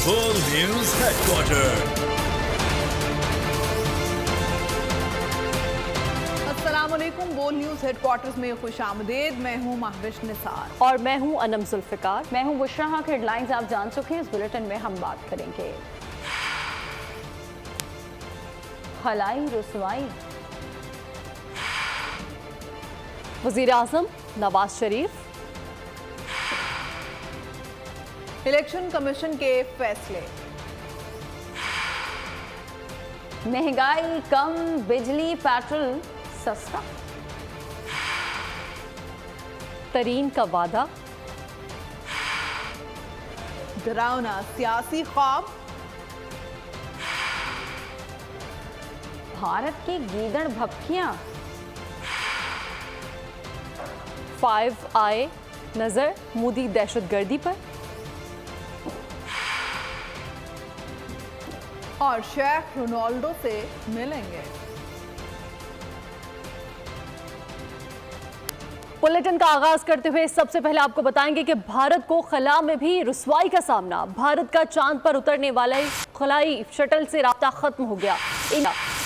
बोल news headquarter. अस्सलामुअलैकुम। बोल न्यूज हेडक्वार्टर्स में खुशामदीद। मैं हूं महविश निसार और मैं हूं अनम जुल्फिकार। मैं हूं बुशरा। हक हेडलाइंस आप जान चुके हैं। इस बुलेटिन में हम बात करेंगे खलाई रुसवाई, वजीर आजम नवाज शरीफ, इलेक्शन कमीशन के फैसले, महंगाई कम, बिजली पेट्रोल सस्ता, तरीन का वादा, डरावना सियासी ख्वाब, भारत की गीदड़ भपकियां, 5 आए नजर मोदी दहशतगर्दी पर, और शेख रोनाल्डो से मिलेंगे। बुलेटिन का आगाज करते हुए सबसे पहले आपको बताएंगे कि भारत को खला में भी रुसवाई का सामना। भारत का चांद पर उतरने वाला खलाई शटल से राब्ता खत्म हो गया।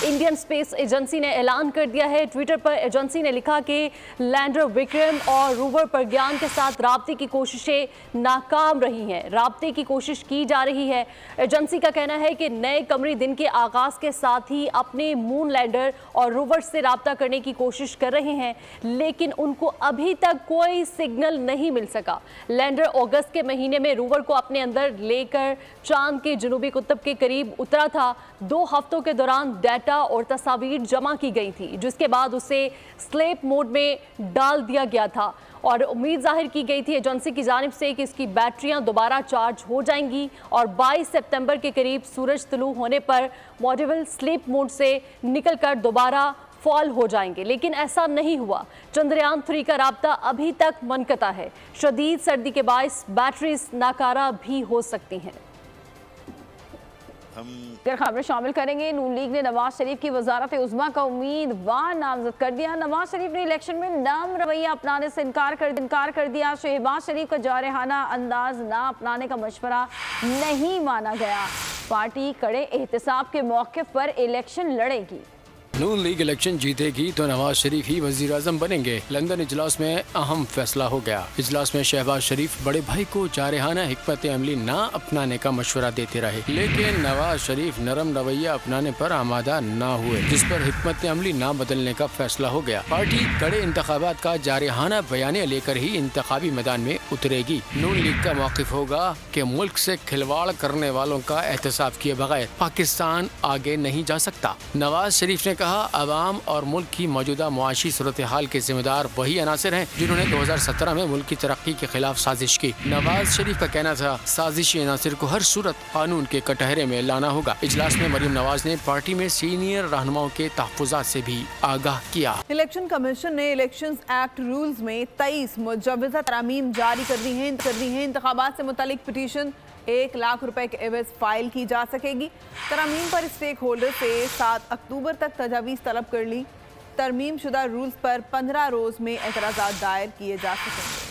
इंडियन स्पेस एजेंसी ने ऐलान कर दिया है। ट्विटर पर एजेंसी ने लिखा कि लैंडर विक्रम और रोवर प्रज्ञान के साथ राब्ते की कोशिशें नाकाम रही हैं। राब्ते की कोशिश की जा रही है। एजेंसी का कहना है कि नए कमरी दिन के आगाज के साथ ही अपने मून लैंडर और रोवर से राब्ता करने की कोशिश कर रहे हैं, लेकिन उनको अभी तक कोई सिग्नल नहीं मिल सका। लैंडर अगस्त के महीने में रोवर को अपने अंदर लेकर चांद के जनूबी कुतुब के करीब उतरा था। 2 हफ्तों के दौरान डाटा और तस्वीर जमा की गई थी, जिसके बाद उसे स्लीप मोड में डाल दिया गया था और उम्मीद जाहिर की गई थी एजेंसी की जानिब से कि इसकी बैटरियां दोबारा चार्ज हो जाएंगी और 22 सितंबर के करीब सूरज तुलू होने पर मॉड्यूल स्लीप मोड से निकलकर दोबारा फॉल हो जाएंगे, लेकिन ऐसा नहीं हुआ। चंद्रयान 3 का राब्ता अभी तक मनकता है। शदीद सर्दी के बायस बैटरीज नाकारा भी हो सकती हैं। अगर खबरें शामिल करेंगे, नून लीग ने नवाज शरीफ की वजारत उज़्मा का उम्मीदवार नामजद कर दिया। नवाज शरीफ ने इलेक्शन में नम रवैया अपनाने से इनकार कर दिया। शहबाज शरीफ का जारहाना अंदाज ना अपनाने का मशवरा नहीं माना गया। पार्टी कड़े एहतसाब के मौके पर इलेक्शन लड़ेगी। नून लीग इलेक्शन जीतेगी तो नवाज शरीफ ही वजीर आजम बनेंगे। लंदन इजलास में अहम फैसला हो गया। इजलास में शहबाज शरीफ बड़े भाई को जारहाना हिकमत अमली ना अपनाने का मशवरा देते रहे, लेकिन नवाज शरीफ नरम रवैया अपनाने पर आमादा ना हुए, जिस पर हिकमत अमली ना बदलने का फैसला हो गया। पार्टी कड़े इंतखाबात का जारहाना बयानिया लेकर ही इंतखाबी मैदान में उतरेगी। नून लीग का मौक़िफ़ होगा कि मुल्क से खिलवाड़ करने वालों का एहतसाब किए बगैर पाकिस्तान आगे नहीं जा सकता। नवाज शरीफ ने कहा, अवाम और मुल्क की मौजूदा मुआशी सूरत हाल के जिम्मेदार वही अनासिर हैं जिन्होंने 2017 में मुल्क की तरक्की के खिलाफ साजिश की। नवाज शरीफ का कहना था, साजिशी अनासिर को हर सूरत कानून के कटहरे में लाना होगा। इजलास में मरीम नवाज ने पार्टी में सीनियर रहनुमाओं के तहफ़्फ़ुज़ात से भी आगाह किया। इलेक्शन कमीशन ने इलेक्शन एक्ट रूल्स में 23 मुजव्वज़ा तरामीम जारी कर दी हैं। इंतखाबात से मुतालिक पिटीशन 1 लाख रुपए के एवज फाइल की जा सकेगी। तरमीम पर स्टेक होल्डर से 7 अक्टूबर तक तजावीज़ तलब कर ली। तरमीम शुदा रूल्स पर 15 रोज में एतराज़ात दायर किए जा सकेंगे।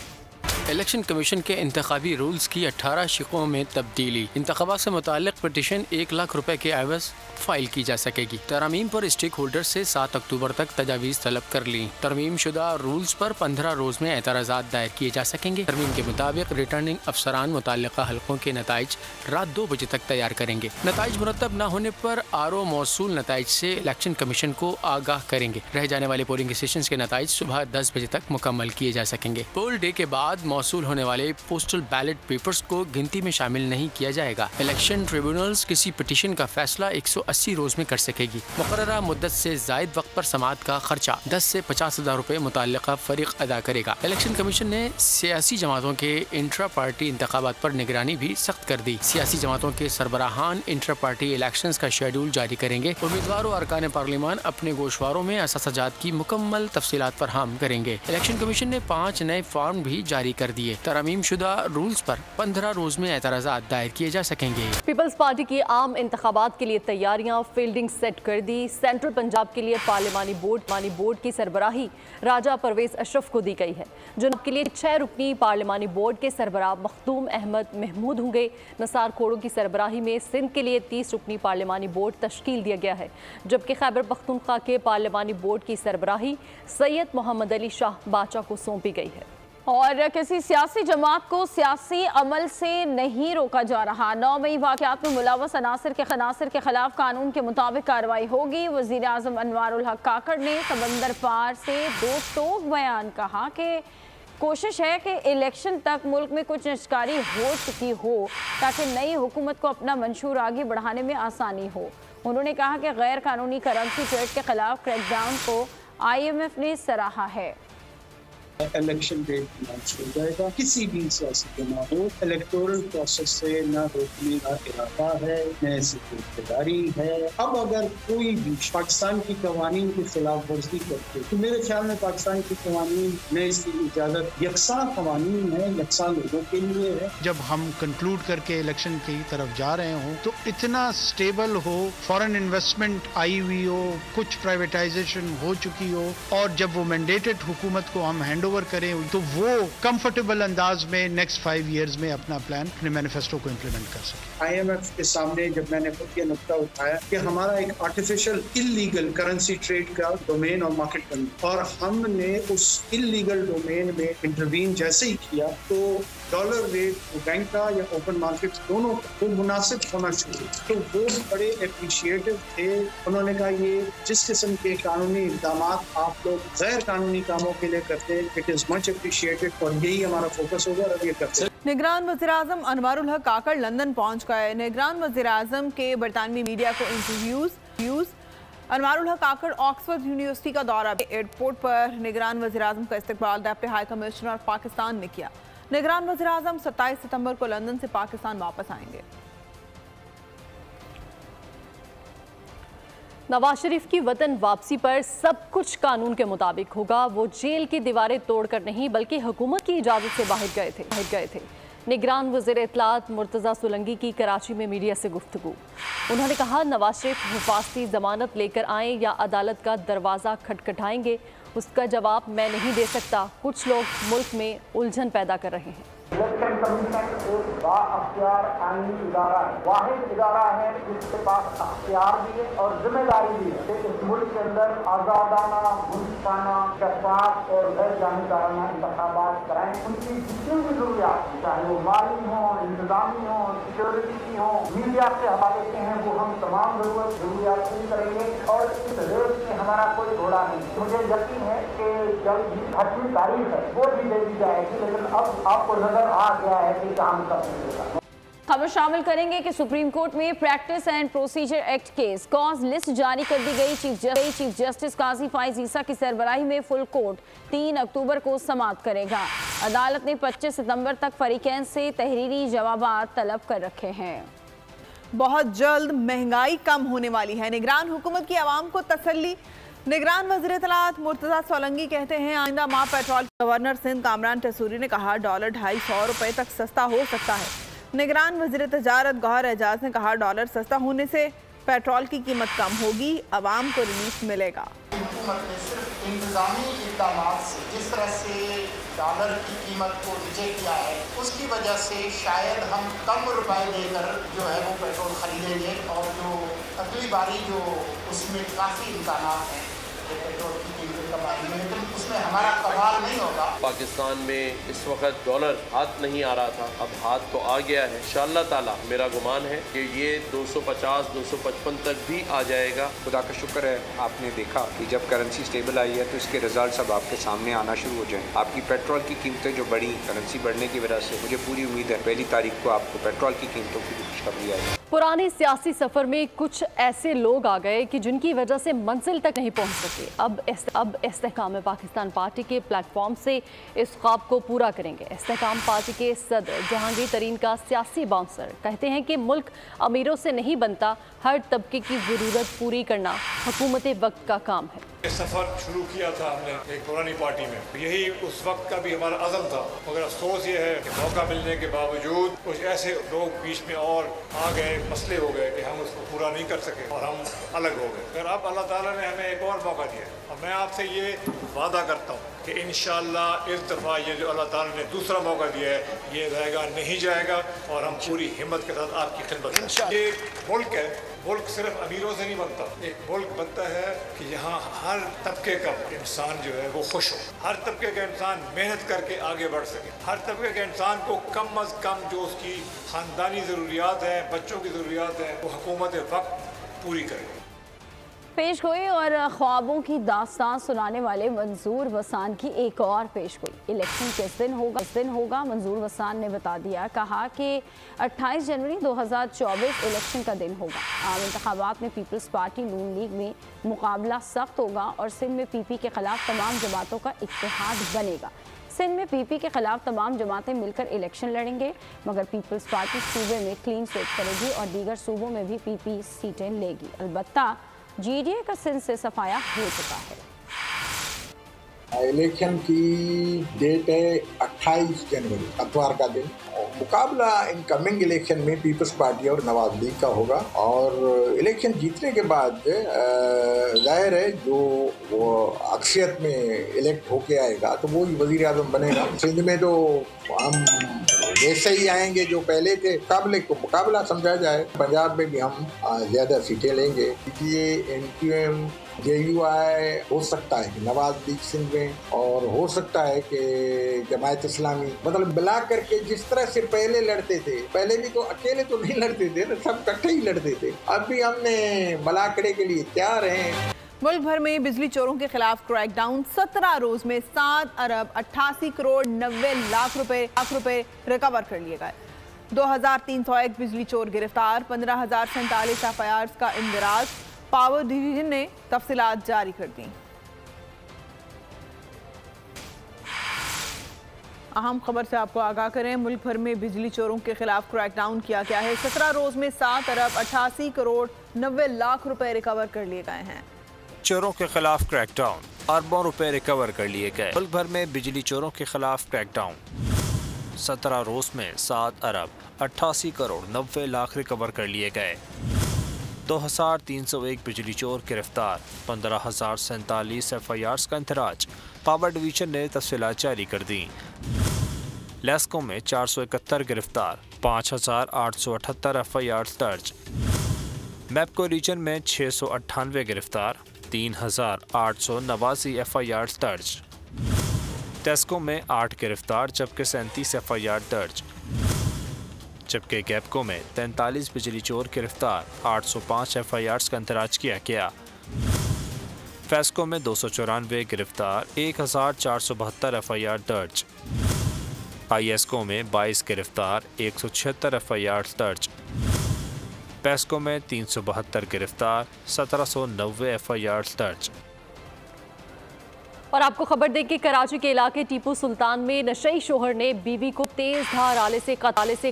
इलेक्शन कमीशन के इंतखाबी रूल्स की 18 शिकों में तब्दीली। इंतखाबात से मुताल्लिक पिटीशन 1 लाख रुपए के एवज फाइल की जा सकेगी। तरमीम पर स्टेक होल्डर से 7 अक्टूबर तक तजावीज़ तलब कर ली। तरमीम शुदा रूल्स पर 15 रोज में एतराज़ात दायर किए जा सकेंगे। तरमीम के मुताबिक रिटर्निंग अफसरान मुताल्लिका हल्कों के नताइज रात 2 बजे तक तैयार करेंगे। नताइज मुरतब न होने पर आरओ मौसूल नताइज से इलेक्शन कमीशन को आगाह करेंगे। रह जाने वाले पोलिंग स्टेशन के नताइज सुबह 10 बजे तक मुकम्मल किए जा सकेंगे। पोल डे के बाद मौसूल होने वाले पोस्टल बैलेट पेपर्स को गिनती में शामिल नहीं किया जाएगा। इलेक्शन ट्रिब्यूनल्स किसी पिटीशन का फैसला 180 रोज में कर सकेगी। मुकर्ररा मुद्दत से जायद वक्त पर समाअत का खर्चा 10 से 50,000 रुपए मुताल्लिका फरीक अदा करेगा। इलेक्शन कमीशन ने सियासी जमातों के इंट्रा पार्टी इंतखाबात पर निगरानी भी सख्त कर दी। सियासी जमातों के सरबराहान इंट्रा पार्टी इलेक्शन का शेड्यूल जारी करेंगे। उम्मीदवार और अरकान पार्लिमान अपने गोशवारों में असाजात की मुकम्मल तफसीलात फराहम करेंगे। इलेक्शन कमीशन ने 5 नए फॉर्म भी जारी कर दिए। तरमीम शुदा रूल्स पर 15 रोज में एतराज़ात दायर किए जा सकेंगे। पीपल्स पार्टी की आम इंतखाबात के लिए तैयारियां, फील्डिंग सेट कर दी। सेंट्रल पंजाब के लिए पार्लिमानी बोर्ड की सरबराही राजा परवेज अशरफ को दी गई है। जुनूब के लिए 6 रुकनी पार्लिमानी बोर्ड के सरबराह मखदूम अहमद महमूद होंगे। नसार खोड़ों की सरबराही में सिंध के लिए 30 रुकनी पार्लिमानी बोर्ड तश्कील दिया गया है, जबकि खैबर पख्तूनख्वा के पार्लिमानी बोर्ड की सरबराही सैयद मोहम्मद अली शाह बाचा को सौंपी गई है। और किसी सियासी जमात को सियासी अमल से नहीं रोका जा रहा। 9 मई वाक़यात में मुलव्वस अनासिर के खिलाफ कानून के मुताबिक कार्रवाई होगी। वज़ीर आज़म अनवारुल हक काकड़ ने समंदर पार से 2 टोक बयान कहा कि कोशिश है कि इलेक्शन तक मुल्क में कुछ निष्कारी हो चुकी हो ताकि नई हुकूमत को अपना मंशूर आगे बढ़ाने में आसानी हो। उन्होंने कहा कि गैर कानूनी करेंसी ट्रेड के खिलाफ क्रैकडाउन को IMF ने सराहा है। इलेक्शन डेट अनाउंस हो जाएगा। किसी भी सियासी जमात को इलेक्टोरल प्रोसेस से न रोकने का इरादा है, न ऐसी जिम्मेदारी है। अब अगर कोई भी पाकिस्तान की कवानीन की खिलाफ वर्जी करते तो मेरे ख्याल में पाकिस्तान की कवानीन में इसकी इजाजत यकसा कवानीन है, यकसा लोगों के लिए है। जब हम कंक्लूड करके इलेक्शन की तरफ जा रहे हों तो इतना स्टेबल हो, फॉरेन इन्वेस्टमेंट आई हुई हो, कुछ प्राइवेटाइजेशन हो चुकी हो, और जब वो मैंडेटेड हुकूमत को हम हैंड ओवर करें तो वो कंफर्टेबल अंदाज में नेक्स्ट 5 इयर्स में अपना प्लान, अपने मैनिफेस्टो को इम्प्लीमेंट कर सके। IMF के सामने जब मैंने खुद ये नुक्ता उठाया कि हमारा एक आर्टिफिशियल इलीगल करेंसी ट्रेड का डोमेन और मार्केट बन, और हमने उस इलीगल डोमेन में इंटरवीन जैसे ही किया तो डॉलर रेट बैंक का या ओपन मार्केट दोनों को मुनासिब होना चाहिए। तो वो बड़े एप्रिशिएटिव थे। उन्होंने कहा ये जिस किस्म के कानूनी इक़दाम आप लोग गैर कानूनी कामों के लिए करते हैं, इट इज़ मच एप्रिशिएटेड, और यही हमारा फोकस होगा और ये करते हैं। निगरान वज़ीर-ए-आज़म अनवारुल हक काकड़ लंदन पहुंच गए। निगरान वज़ीर-ए-आज़म के बरतानवी मीडिया को इंटरव्यूज। अनवारुल हक काकड़ ऑक्सफोर्ड यूनिवर्सिटी का दौरा, एयरपोर्ट पर निगरान वज़ीर-ए-आज़म का इस्तकबाल डेप्टी हाई कमिश्नर पाकिस्तान ने किया। निगरान वज़ीर-ए-आज़म 27 सितंबर को लंदन से पाकिस्तान वापस आएंगे। नवाज शरीफ की वतन वापसी पर सब कुछ कानून के मुताबिक होगा। वो जेल की दीवारें तोड़कर नहीं बल्कि हुकूमत की इजाज़त से बाहर गए थे। निगरान वज़ीर इत्तलात मुर्तज़ा सोलंकी की कराची में मीडिया से गुफ्तगू। उन्होंने कहा नवाज शरीफ हिफाजती ज़मानत लेकर आएँ या अदालत का दरवाज़ा खटखटाएंगे, उसका जवाब मैं नहीं दे सकता। कुछ लोग मुल्क में उलझन पैदा कर रहे हैं। इलेक्शन कमीशन एक बाअख्तियार आईनी इदारा है, वाहिद इदारा है जिसके पास अख्तियार भी है और जिम्मेदारी भी है कि इस मुल्क के अंदर आज़ादाना, मुल्काना, शफाफ और गैर जानिबदाराना इंतखाबात कराएं। उनकी जितनी भी ज़रूरियात, चाहे वो माली हों, इंतजामी हों, सिक्योरिटी की हों, मीडिया के हवाले से हैं, वो हम तमाम ज़रूरियात पूरी करेंगे और इस रेस में हमारा कोई घोड़ा नहीं। मुझे यकीन है कि जल्द ही 8वीं तारीख है वो भी दे दी जाएगी, लेकिन अब आपको नजर आ गया है कि काम कब मिलेगा। खबर शामिल करेंगे कि सुप्रीम कोर्ट में practice and procedure act case cause list जारी कर दी गई। चीफ जस्टिस काजी फाइज ईसा की सरबराही में फुल कोर्ट 3 अक्टूबर को समाप्त करेगा। अदालत ने 25 सितंबर तक फरीकैन से तहरीरी जवाबात तलब कर रखे हैं। बहुत जल्द महंगाई कम होने वाली है, निगरान हुकूमत की आवाम को तसल्ली। निगरान वज़ीर इत्तलात मुर्तज़ा सोलंकी कहते हैं आइंदा माह पेट्रोल। गवर्नर सिंध कामरान टसूरी ने कहा डॉलर 250 रुपए तक सस्ता हो सकता है। निगरान वज़ीर तजारत गौहर एजाज ने कहा डॉलर सस्ता होने से पेट्रोल की कीमत कम होगी, आवाम को रिलीफ मिलेगा। हुकूमत ने सिर्फ इंतजामी इक़दाम से जिस तरह से डॉलर की कीमत को नीचे किया है उसकी वजह से शायद हम कम रुपए देकर जो है वो पेट्रोल खरीदेंगे, और जो अगली बारी जो उसमें काफ़ी इम्कान हैं पेट्रोल की कीमत कम आएगी, लेकिन उसमें हमारा कमाल नहीं होगा। पाकिस्तान में इस वक्त डॉलर हाथ नहीं आ रहा था, अब हाथ तो आ गया है। इंशाअल्लाह ताला मेरा गुमान है कि ये 250-255 तक भी आ जाएगा। खुदा का शुक्र है आपने देखा कि जब करेंसी स्टेबल आई है तो इसके रिजल्ट अब आपके सामने आना शुरू हो जाए। आपकी पेट्रोल की कीमतें जो बढ़ी करेंसी बढ़ने की वजह से, मुझे पूरी उम्मीद है 1 तारीख को आपको पेट्रोल की कीमतों की खुशखबरी आएगी। पुराने सियासी सफर में कुछ ऐसे लोग आ गए कि जिनकी वजह से मंजिल तक नहीं पहुंच सके। अब इस्तेहकाम पाकिस्तान पार्टी के प्लेटफॉर्म से इस ख्वाब को पूरा करेंगे। इस्तेहकाम पार्टी के सदर जहांगीर तरीन का सियासी बाउंसर कहते हैं कि मुल्क अमीरों से नहीं बनता, हर तबके की ज़रूरत पूरी करना हुकूमत वक्त का काम है। सफ़र शुरू किया था हमने एक पुरानी पार्टी में, यही उस वक्त का भी हमारा अज़म था, मगर अफसोस ये है कि मौका मिलने के बावजूद कुछ ऐसे लोग बीच में और आ गए, मसले हो गए कि हम उसको पूरा नहीं कर सके और हम अलग हो गए। फिर अब अल्लाह ताला ने हमें एक और मौका दिया और मैं आपसे ये वादा करता हूँ कि इंशाअल्लाह इस दफ़ा ये जो अल्लाह ताला ने दूसरा मौका दिया है ये रहेगा नहीं जाएगा और हम पूरी हिम्मत के साथ आपकी खिदमत करेंगे। ये मुल्क है, मुल्क सिर्फ अमीरों से नहीं बनता, एक मुल्क बनता है कि यहाँ हर तबके का इंसान जो है वो खुश हो, हर तबके का इंसान मेहनत करके आगे बढ़ सके, हर तबके के इंसान को कम अज़ कम जो उसकी ख़ानदानी ज़रूरियात हैं, बच्चों की ज़रूरियात हैं, वो हुकूमत वक्त पूरी करे। पेश गोई और ख्वाबों की दास्तान सुनाने वाले मंजूर वसान की एक और पेश गोई। इलेक्शन किस दिन होगा मंजूर वसान ने बता दिया, कहा कि 28 जनवरी 2024 इलेक्शन का दिन होगा। आम इंतखाबात में पीपल्स पार्टी नून लीग में मुकाबला सख्त होगा और सिंध में पीपी के खिलाफ तमाम जमातों का इत्तेहाद बनेगा। सिंध में पीपी के खिलाफ तमाम जमातें मिलकर इलेक्शन लड़ेंगे, मगर पीपल्स पार्टी सूबे में क्लीन स्वीप करेगी और दीगर सूबों में भी पीपी सीटें लेगी। अलबत्ता जीडीए का सिंध से सफाया हो चुका है। इलेक्शन की डेट है 28 जनवरी, अतवार का दिन। मुकाबला इनकमिंग इलेक्शन में पीपल्स पार्टी और नवाज लीग का होगा और इलेक्शन जीतने के बाद जाहिर है जो वो अक्सरियत में इलेक्ट होके आएगा तो वो ही वज़ीर आज़म बनेगा। सिंध में तो हम वैसे ही आएंगे जो पहले थे, मुकाबला समझा जाए। पंजाब में भी हम ज़्यादा सीटें लेंगे। ये NQM JUI हो सकता है कि नवाज लीग सिंध में, और हो सकता है कि जमायत इस्लामी, मतलब मिला करके जिस तरह से पहले लड़ते थे, पहले भी तो अकेले तो नहीं लड़ते थे ना, सब इकट्ठे ही लड़ते थे। अब भी हमने मलाकड़े के लिए तैयार हैं। मुल्क भर में बिजली चोरों के खिलाफ क्रैकडाउन। 17 रोज में 7 अरब 88 करोड़ 90 लाख रुपए रिकवर कर लिए गए। 2301 बिजली चोर गिरफ्तार। 15,047 FIRs का इंदराज। पावर डिवीजन ने तफसीलात जारी कर दी। अहम खबर से आपको आगाह करें, मुल्क भर में बिजली चोरों के खिलाफ क्रैकडाउन किया गया है। 17 रोज में 7 अरब 88 करोड़ 90 लाख रुपए रिकवर कर लिए गए हैं। चोरों के खिलाफ क्रैकडाउन, अरबों रुपए रिकवर कर लिए गए। मुल्क भर में बिजली चोरों के खिलाफ क्रैकडाउन। 17 रोज में 7 अरब 88 करोड़ 90 लाख रिकवर कर लिए गए। 2301 बिजली चोर गिरफ्तार। 15,047 FIRs का इंतराज। पावर डिवीजन ने तफसीलात जारी कर दी। लेस्को में 471 गिरफ्तार। 5,878 FIRs दर्ज। मैपको रीजन में 698 गिरफ्तार। 3,889 FIRs दर्ज। टेस्को में 8 गिरफ्तार जबकि 37 FIR दर्ज। जबकि गैपको में 43 बिजली चोर गिरफ्तार। 805 FIRs का इंतराज किया गया। फेस्को में 294 गिरफ्तार। 1,472 FIR दर्ज। ISको में 22 गिरफ्तार। 176 FIRs दर्ज। पेस्को में 372 गिरफ्तार। 1790 FIRs दर्ज। और आपको खबर दें कि कराची के इलाके टीपू सुल्तान में नशई शोहर ने बीवी को तेज धार आले से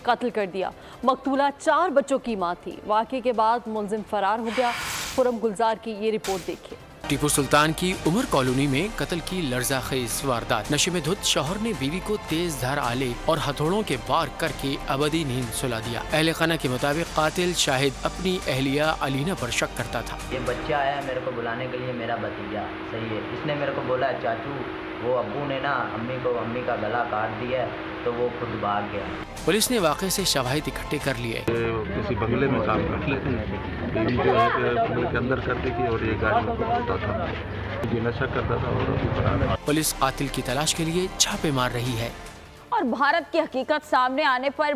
कत्ल कर दिया। मकतूला 4 बच्चों की मां थी। वाक़े के बाद मुलजिम फरार हो गया। खुरम गुलजार की ये रिपोर्ट देखिए। टीपू सुल्तान की उमर कॉलोनी में कत्ल की लर्ज़ाखेज़ वारदात। नशे में धुत शौहर ने बीवी को तेज धार आले और हथौड़ों के वार करके अबदी नींद सुला दिया। अहले खाना के मुताबिक कातिल शाहिद अपनी अहलिया अलीना पर शक करता था। ये बच्चा आया मेरे को बुलाने के लिए, मेरा भतीजा सही है, इसने मेरे को बोला चाचू वो अब्बू ने ना अम्मी का गला काट दिया, तो वो खुद भाग गया। पुलिस ने वाक़े से शवाहिद इकट्ठे कर लिए। किसी बंगले में काम करते थे, बीवी जो है बंगले के अंदर करती थी और ये गाड़ी में होता था, ये नशा करता था और अभी फरार है। पुलिस कातिल की तलाश के लिए छापे मार रही है। और भारत की हकीकत सामने आने पर